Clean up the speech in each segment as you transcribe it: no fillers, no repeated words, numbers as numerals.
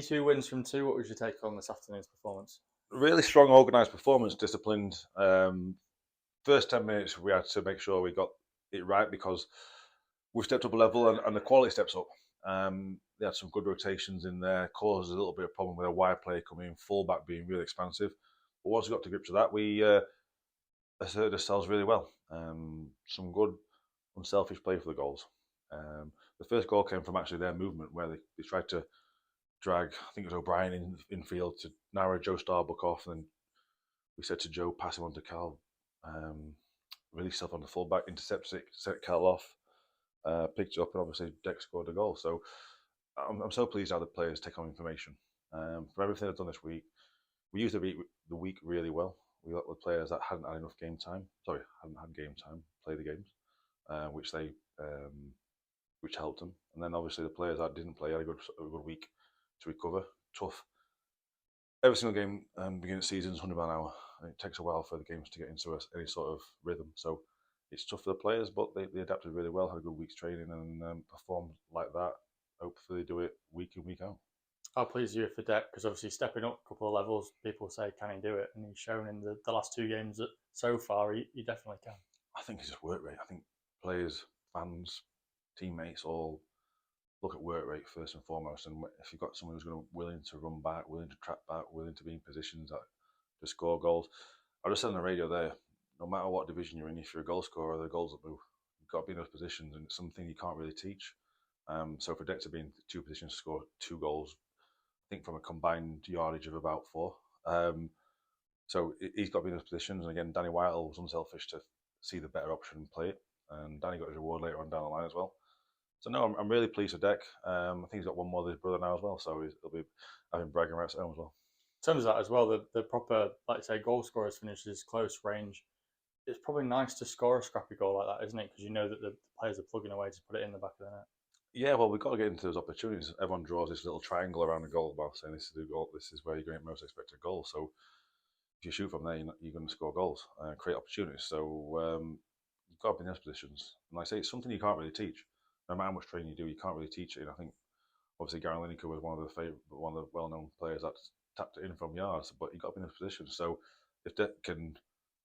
2 wins from 2. What would you take on this afternoon's performance? Really strong, organised performance, disciplined. First 10 minutes, we had to make sure we got it right because we've stepped up a level and the quality steps up. They had some good rotations in there, caused a little bit of problem with a wide player coming in, fullback being really expansive. But once we got to grips with that, we asserted ourselves really well. Some good, unselfish play for the goals. The first goal came from actually their movement, where they tried to drag, I think it was O'Brien in field to narrow Joe Starbuck off, and then we said to Joe, pass him on to Cal, release himself on the fullback, intercept it, set Cal off, picked it up, and obviously Deck scored a goal. So I'm so pleased how the players take on information. For everything they've done this week, we used the week really well. We let the players that hadn't had game time, play the games, which helped them. And then obviously the players that didn't play had a good week to recover. Tough. Every single game, beginning of the season is 100 miles an hour. And it takes a while for the games to get into any sort of rhythm. So it's tough for the players, but they adapted really well, had a good week's training, and performed like that. Hopefully they do it week in, week out. How pleased are you for Deck? Because obviously stepping up a couple of levels, people say, can he do it? And he's shown in the last 2 games that so far he definitely can. I think it's just work rate. I think players, fans, teammates all look at work rate first and foremost. And if you've got someone who's willing to run back, willing to track back, willing to be in positions to score goals. I just said on the radio there, no matter what division you're in, if you're a goal scorer, the goals will move. You've got to be in those positions, and it's something you can't really teach. So for Deck to be in 2 positions to score 2 goals, I think from a combined yardage of about 4. So he's got to be in those positions. And again, Danny Whitehall was unselfish to see the better option and play it. And Danny got his reward later on down the line as well. So no, I'm really pleased with Deck. I think he's got one more than his brother now as well. So he'll be having bragging rights at home as well. In terms of that as well, the proper, like you say, goal scorers finishes close range. It's probably nice to score a scrappy goal like that, isn't it? Because you know that the players are plugging away to put it in the back of the net. Yeah, well, we've got to get into those opportunities. Everyone draws this little triangle around the goal bar saying this is the goal, this is where you're going to get most expected goal. So if you shoot from there, you're going to score goals and create opportunities. So you've got to be in those positions. And like I say, it's something you can't really teach. No matter how much training you do, you can't really teach it. And I think obviously Gary Lineker was one of the well-known players that tapped it in from yards, but you've got to be in those positions. So if Deck can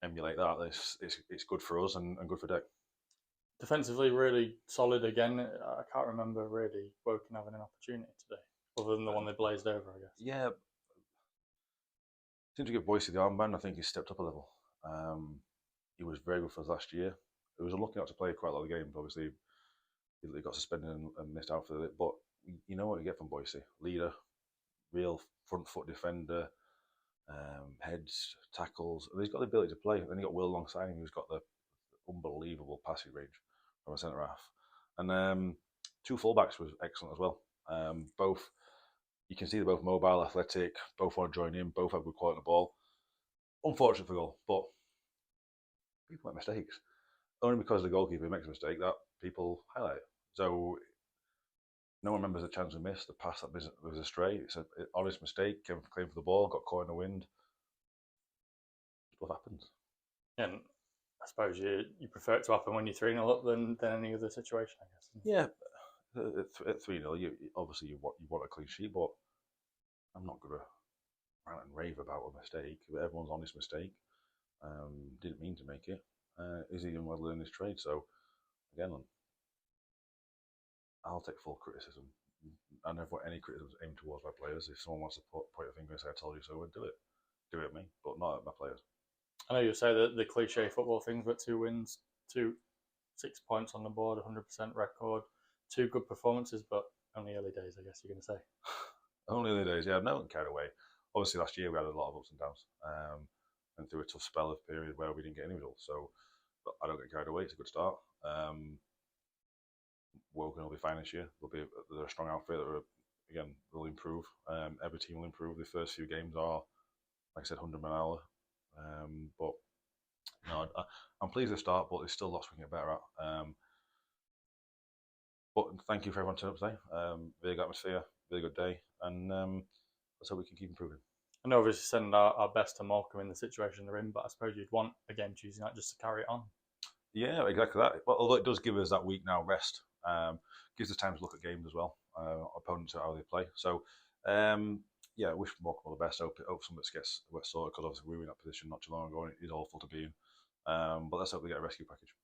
emulate that, it's good for us and good for Deck. Defensively, really solid again. I can't remember really Woking having an opportunity today, other than the one they blazed over, I guess. Yeah. Seems to give Boyce the armband. I think he's stepped up a level. He was very good for us last year. He was unlucky not to play quite a lot of games. Obviously, he got suspended and missed out for it. But you know what you get from Boyce. Leader, real front foot defender, heads, tackles. And he's got the ability to play. Then you got Will alongside him, who's got the unbelievable passing range from a centre half. And 2 fullbacks was excellent as well. Both, you can see they're both mobile, athletic, both want to join in, both have good quality on the ball. Unfortunate for goal, but people make mistakes. Only because the goalkeeper makes a mistake that people highlight it. So no one remembers the chance we missed, the pass that was astray. It's an honest mistake, came for the ball, got caught in the wind. Stuff happens. And I suppose you prefer it to happen when you're 3-0 up than any other situation, I guess. Yeah, at 3-0, you obviously you want a clean sheet, but I'm not going to rant and rave about a mistake. Everyone's honest mistake. Didn't mean to make it. Is he well learned his trade? So again, I'll take full criticism. I never want any criticism aimed towards my players. If someone wants to point a finger and say I told you so, we'll do it. Do it at me, but not at my players. I know you'll say that the cliche football things, but 2 wins, 6 points on the board, 100% record, 2 good performances, but only early days, I guess you're going to say. Only early days, yeah. No one carried away. Obviously, last year we had a lot of ups and downs, and through a tough spell of period where we didn't get any results. So, but I don't get carried away. It's a good start. Woking will be fine this year. They're a strong outfit. They'll improve. Every team will improve. The first few games are, like I said, 100 an hour. But no, I'm pleased with the start, but there's still lots we can get better at. But thank you for everyone turning up today. Really good atmosphere, really good day, and let's hope we can keep improving. I know obviously sending our best to Morecambe in the situation they're in, but I suppose you'd want, again, Tuesday night just to carry it on. Yeah, exactly that. Well, although it does give us that week now rest, gives us time to look at games as well, opponents, how they play. So Yeah, I wish Morecambe all the best. Hope something gets sorted because obviously we were in that position not too long ago and it's awful to be in. But let's hope we get a rescue package.